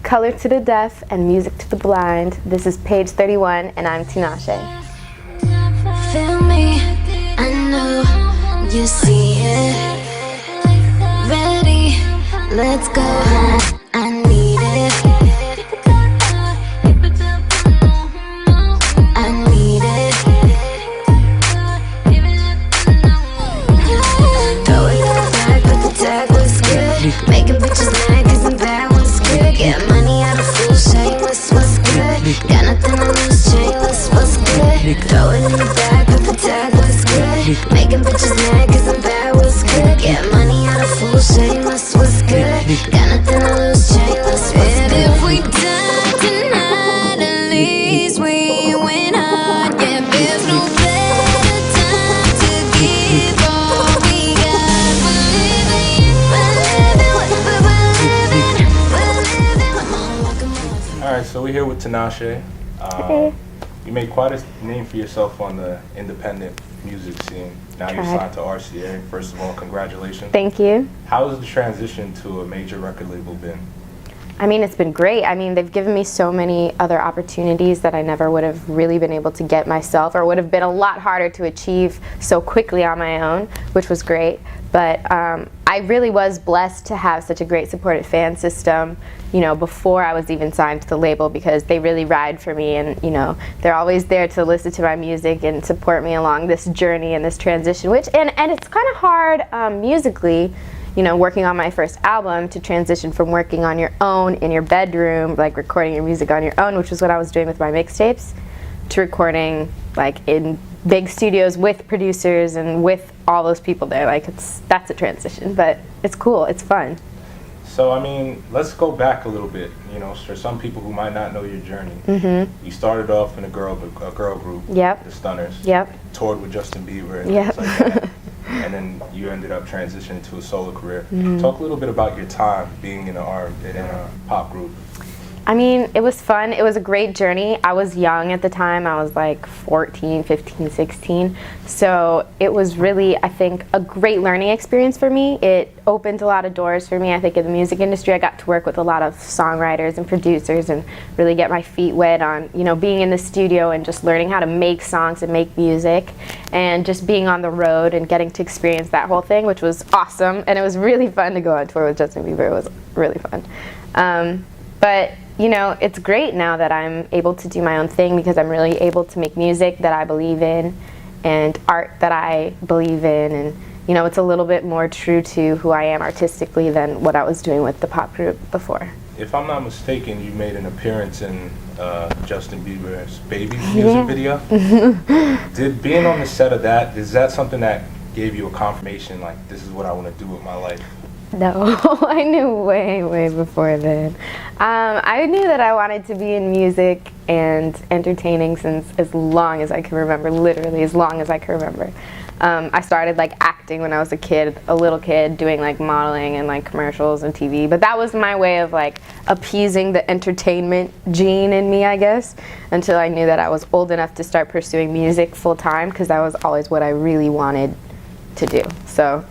color to the deaf and music to the blind. This is Page31 and I'm Tinashe. Feel me, I know you see it. Ready, let's go home. I need it. I need it. Throw it in the bag, but the tag was good. Making bitches mad cause I'm bad was good. Get money out of fool, shameless, what's good? Got nothing to lose, shameless, what's good? Throw it in the bag, but the tag was good. Making bitches mad cause I'm bad was good. Get money out of fool, shameless, what's good? Got nothing to lose, shameless, what's good? If we die tonight, at least we went hard. Yeah, there's no better time to give all we got. Alright, so we're here with Tinashe. Hey. You made quite a name for yourself on the independent music scene. Now you're signed to RCA. First of all, congratulations. Thank you. How has the transition to a major record label been? I mean, it's been great. I mean, they've given me so many other opportunities that I never would have really been able to get myself, or would have been a lot harder to achieve so quickly on my own, which was great. But I really was blessed to have such a great supportive fan system, you know, before I was even signed to the label, because they really ride for me, and you know, they're always there to listen to my music and support me along this journey and this transition, which and it's kind of hard musically, you know, working on my first album, to transition from working on your own in your bedroom, like recording your music on your own, which was what I was doing with my mixtapes, to recording like in big studios with producers and with all those people there. Like that's a transition, but it's cool, it's fun. So, I mean, let's go back a little bit. You know, for some people who might not know your journey, you started off in a girl group, Yep. the Stunners. Yep. Toured with Justin Bieber and Yep. things like that. And then you ended up transitioning to a solo career. Talk a little bit about your time being in a pop group. I mean, it was fun. It was a great journey. I was young at the time. I was like 14, 15, 16. So it was really, I think, a great learning experience for me. It opened a lot of doors for me. I think in the music industry, I got to work with a lot of songwriters and producers and really get my feet wet on, you know, being in the studio and just learning how to make songs and make music, and just being on the road and getting to experience that whole thing, which was awesome. And it was really fun to go on tour with Justin Bieber. It was really fun. But you know, it's great now that I'm able to do my own thing, because I'm really able to make music that I believe in and art that I believe in, and you know, it's a little bit more true to who I am artistically than what I was doing with the pop group before. If I'm not mistaken, you made an appearance in Justin Bieber's Baby music video. Did being on the set of that, is that something that gave you a confirmation, like, this is what I want to do with my life? No, I knew way before then. I knew that I wanted to be in music and entertaining since as long as I can remember, literally as long as I can remember. I started like acting when I was a little kid, doing like modeling and like commercials and TV, but that was my way of like appeasing the entertainment gene in me, I guess, until I knew that I was old enough to start pursuing music full time, because that was always what I really wanted to do. So,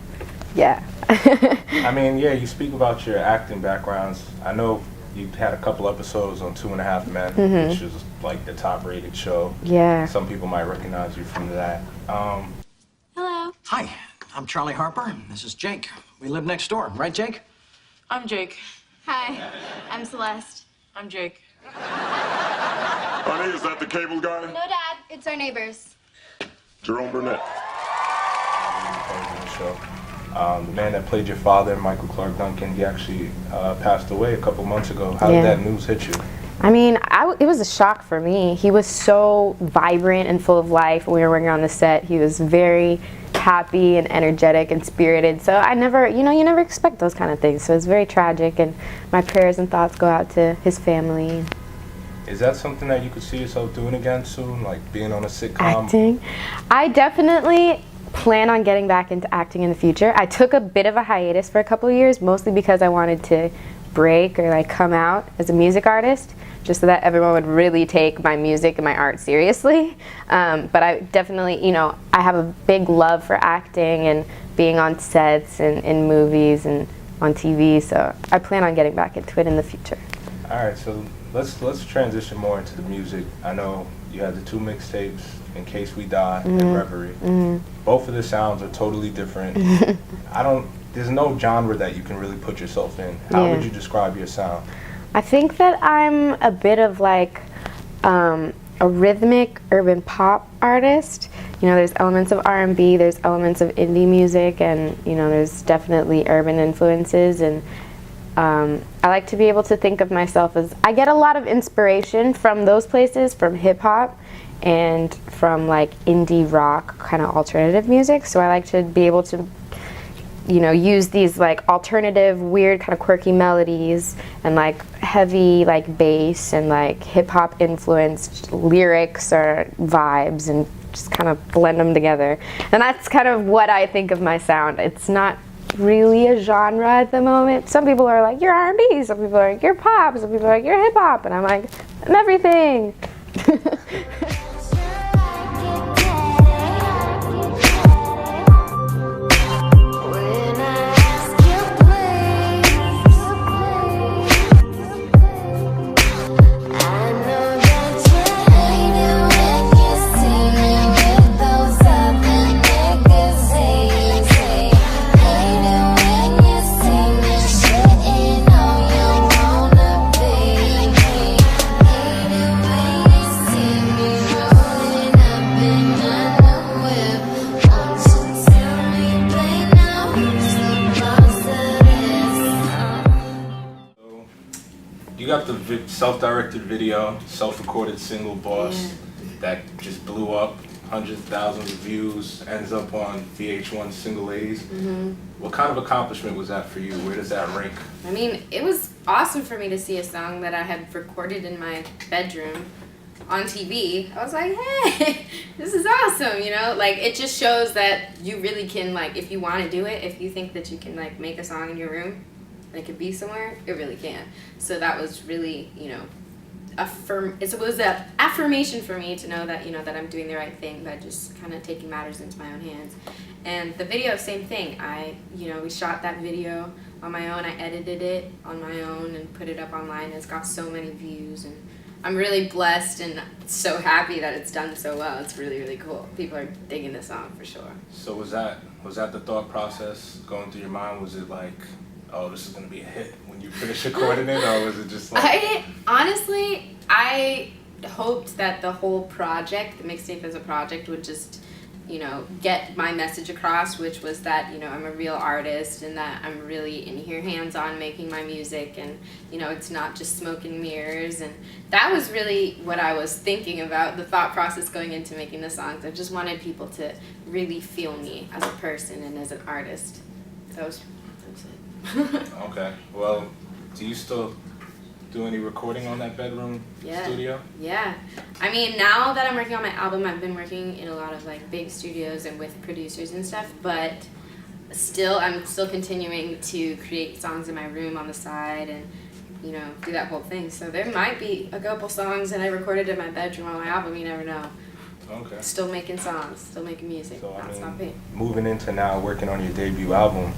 yeah. I mean, yeah, you speak about your acting backgrounds. I know you had a couple episodes on 2.5 Men, which is like the top-rated show. Yeah. Some people might recognize you from that. Hello. Hi, I'm Charlie Harper. This is Jake. We live next door, right, Jake? I'm Jake. Hi, I'm Celeste. I'm Jake. Honey, is that the cable guy? No, Dad, it's our neighbors. Jerome Burnett. The man that played your father, Michael Clark Duncan, he actually passed away a couple months ago. How did that news hit you? I mean, it was a shock for me. He was so vibrant and full of life when we were working on the set. He was very happy and energetic and spirited. So I never, you never expect those kind of things. So it's very tragic, and my prayers and thoughts go out to his family. Is that something that you could see yourself doing again soon, like being on a sitcom? Acting? I definitely plan on getting back into acting in the future. I took a bit of a hiatus for a couple of years, mostly because I wanted to break or like come out as a music artist, just so that everyone would really take my music and my art seriously. But I definitely, I have a big love for acting and being on sets and in movies and on TV, so I plan on getting back into it in the future. All right, so let's transition more into the music. I know you had the 2 mixtapes, In Case We Die and Reverie. Both of the sounds are totally different. There's no genre that you can really put yourself in. How would you describe your sound? I think that I'm a bit of like a rhythmic urban pop artist. You know, there's elements of R&B, there's elements of indie music, and you know, there's definitely urban influences. And I like to be able to think of myself as, I get a lot of inspiration from those places, from hip hop and from like indie rock kind of alternative music. So I like to be able to, you know, use these like alternative, weird kind of quirky melodies and like heavy like bass and like hip hop influenced lyrics or vibes and just kind of blend them together. And that's kind of what I think of my sound. It's not really a genre at the moment. Some people are like, you're R&B, some people are like, you're pop, some people are like, you're hip hop, and I'm like, I'm everything. You got the self-directed video, self-recorded single, Boss, that just blew up, hundreds of thousands of views, ends up on VH1 Single A's. What kind of accomplishment was that for you? Where does that rank? I mean, it was awesome for me to see a song that I had recorded in my bedroom on TV. I was like, hey, this is awesome, you know? Like, it just shows that you really can, like, if you want to do it, if you think that you can, like, make a song in your room, and it could be somewhere, it really can. So that was really, you know, it was an affirmation for me to know that, you know, that I'm doing the right thing by just kind of taking matters into my own hands. And the video, same thing. We shot that video on my own. I edited it on my own and put it up online. It's got so many views, and I'm really blessed and so happy that it's done so well. It's really, really cool. People are digging the song for sure. So was that the thought process going through your mind? Was it like, oh, this is going to be a hit when you finish recording it, or was it just like... I hoped that the whole project, the mixtape as a project, would just, you know, get my message across, which was that, you know, I'm a real artist and that I'm really in here hands-on making my music, and, you know, it's not just smoke and mirrors. And that was really what I was thinking about, the thought process going into making the songs. I just wanted people to really feel me as a person and as an artist. That was it. Okay. Well, do you still do any recording on that bedroom studio? Yeah. I mean, now that I'm working on my album, I've been working in a lot of like big studios and with producers and stuff, but I'm still continuing to create songs in my room on the side and, you know, do that whole thing. So there might be a couple songs that I recorded in my bedroom on my album, you never know. Okay. Still making songs, still making music, So, not stopping. moving into now working on your debut album,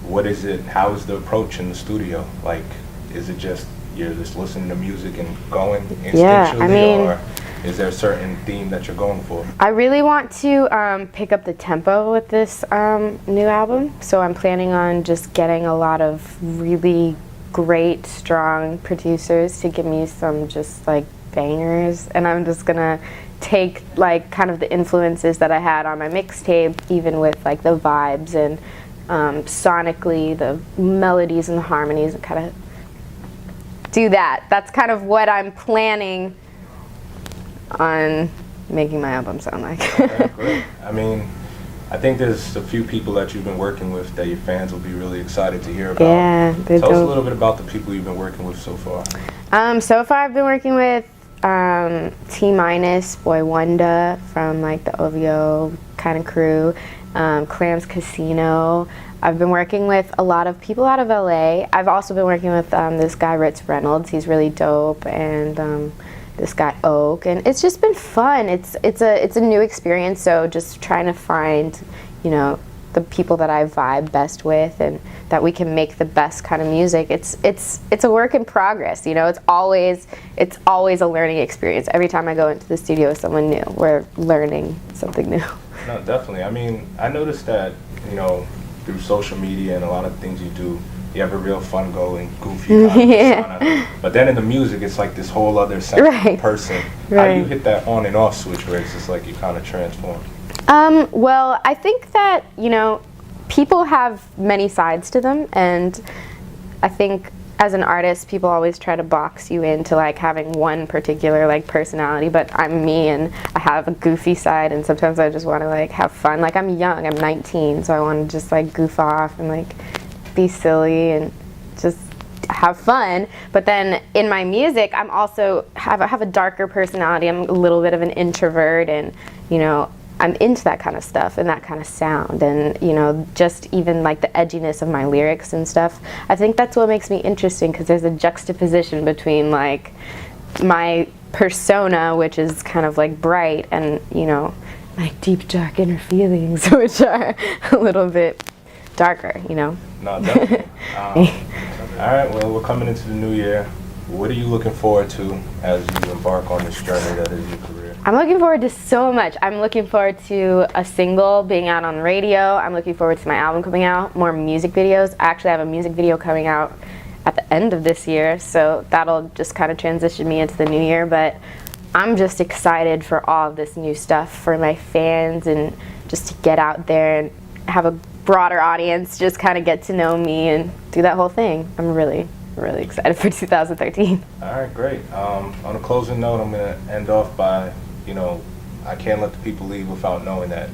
what is it, how is the approach in the studio? Like, is it just you're just listening to music and going instinctually, or is there a certain theme that you're going for? I really want to pick up the tempo with this new album, so I'm planning on just getting a lot of really great, strong producers to give me some just like bangers, and I'm just gonna take like kind of the influences that I had on my mixtape, even with like the vibes and sonically the melodies and the harmonies, and kind of do that. That's kind of what I'm planning on making my album sound like. Okay, great. I mean, I think there's a few people that you've been working with that your fans will be really excited to hear about. Yeah, Tell us a little bit about the people you've been working with so far. So far I've been working with T-Minus, Boy Wonder from like the OVO kind of crew, Clams Casino. I've been working with a lot of people out of LA. I've also been working with this guy Ritz Reynolds. He's really dope, and this guy Oak, and it's just been fun. It's a new experience. So just trying to find, you know, the people that I vibe best with, and that we can make the best kind of music. It's a work in progress, you know. It's always a learning experience. Every time I go into the studio with someone new, we're learning something new. No, definitely. I mean, I noticed that, you know, through social media and a lot of things you do, you have a real fun going, goofy kind of persona. But then in the music, it's like this whole other separate person. How do you hit that on and off switch where it's just like you kind of transform? Well, I think that, you know, people have many sides to them, and I think as an artist, people always try to box you into like having one particular like personality, but I'm me and I have a goofy side, and sometimes I just want to like have fun. Like, I'm young, I'm 19, so I want to just like goof off and like be silly and just have fun. But then in my music, I'm also have a darker personality. I'm a little bit of an introvert, and you know, I'm into that kind of stuff and that kind of sound, and you know, just even like the edginess of my lyrics and stuff. I think that's what makes me interesting, because there's a juxtaposition between like my persona, which is kind of like bright, and you know, my deep dark inner feelings, which are a little bit darker, you know. No, definitely. All right, well, we're coming into the new year. What are you looking forward to as you embark on this journey that is your career? I'm looking forward to so much. I'm looking forward to a single being out on the radio. I'm looking forward to my album coming out, more music videos. I actually have a music video coming out at the end of this year, so that'll just kind of transition me into the new year. But I'm just excited for all of this new stuff for my fans, and just to get out there and have a broader audience, just kind of get to know me and do that whole thing. I'm really excited for 2013. All right, great. On a closing note, I'm going to end off by, you know, I can't let the people leave without knowing that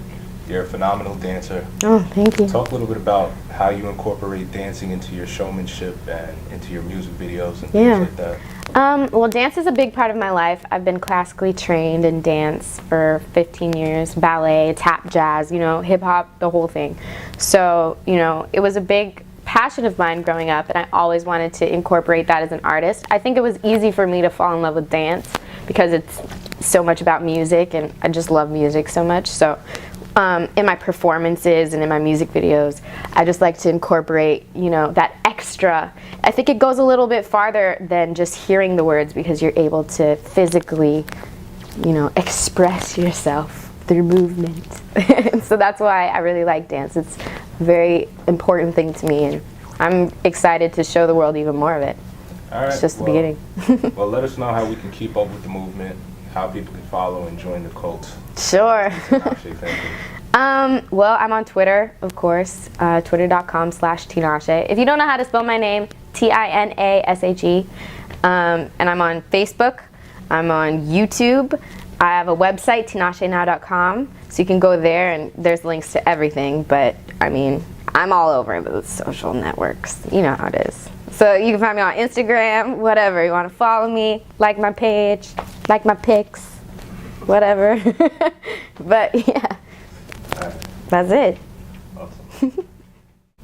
you're a phenomenal dancer. Oh, thank you. Talk a little bit about how you incorporate dancing into your showmanship and into your music videos and things like that. Well, dance is a big part of my life. I've been classically trained in dance for 15 years, ballet, tap, jazz, you know, hip hop, the whole thing. So, you know, it was a big passion of mine growing up, and I always wanted to incorporate that as an artist. I think it was easy for me to fall in love with dance because it's so much about music, and I just love music so much. So in my performances and in my music videos, I just like to incorporate, you know, that extra. I think it goes a little bit farther than just hearing the words, because you're able to physically, you know, express yourself through movement. So that's why I really like dance. It's a very important thing to me, and I'm excited to show the world even more of it. All right, it's just the beginning. Well, let us know how we can keep up with the movement, how people can follow and join the cult. Sure. Tinashe, well, I'm on Twitter, of course, twitter.com/Tinashe. If you don't know how to spell my name, Tinashe. And I'm on Facebook. I'm on YouTube. I have a website, tinashenow.com, so you can go there, and there's links to everything. But, I mean, I'm all over the social networks. You know how it is. So you can find me on Instagram, whatever. You want to follow me, like my page, like my pics, whatever. But, yeah, that's it. Awesome.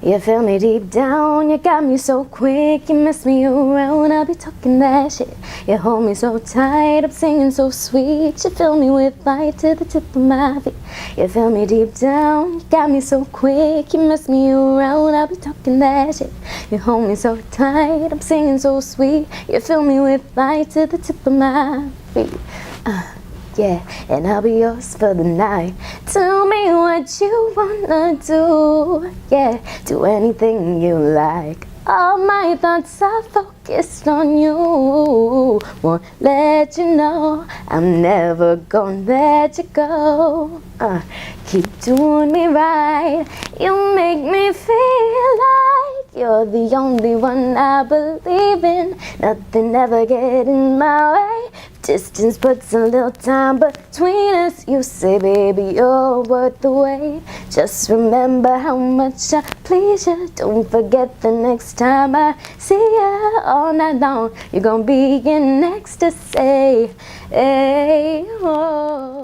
You feel me deep down, you got me so quick, you mess me around, I'll be talking that shit. You hold me so tight, I'm singing so sweet, you fill me with light to the tip of my feet. You feel me deep down, you got me so quick, you mess me around, I'll be talking that shit. You hold me so tight, I'm singing so sweet, you fill me with light to the tip of my feet. Yeah, and I'll be yours for the night. Tell me what you wanna do. Yeah, do anything you like. All my thoughts are focused on you. Won't let you know I'm never gonna let you go. Keep doing me right. You make me feel like you're the only one I believe in. Nothing ever get in my way. Distance puts a little time between us. You say, baby, you're worth the wait. Just remember how much I please you. Don't forget the next time I see you all night long, you're gonna be in ecstasy. Hey, oh.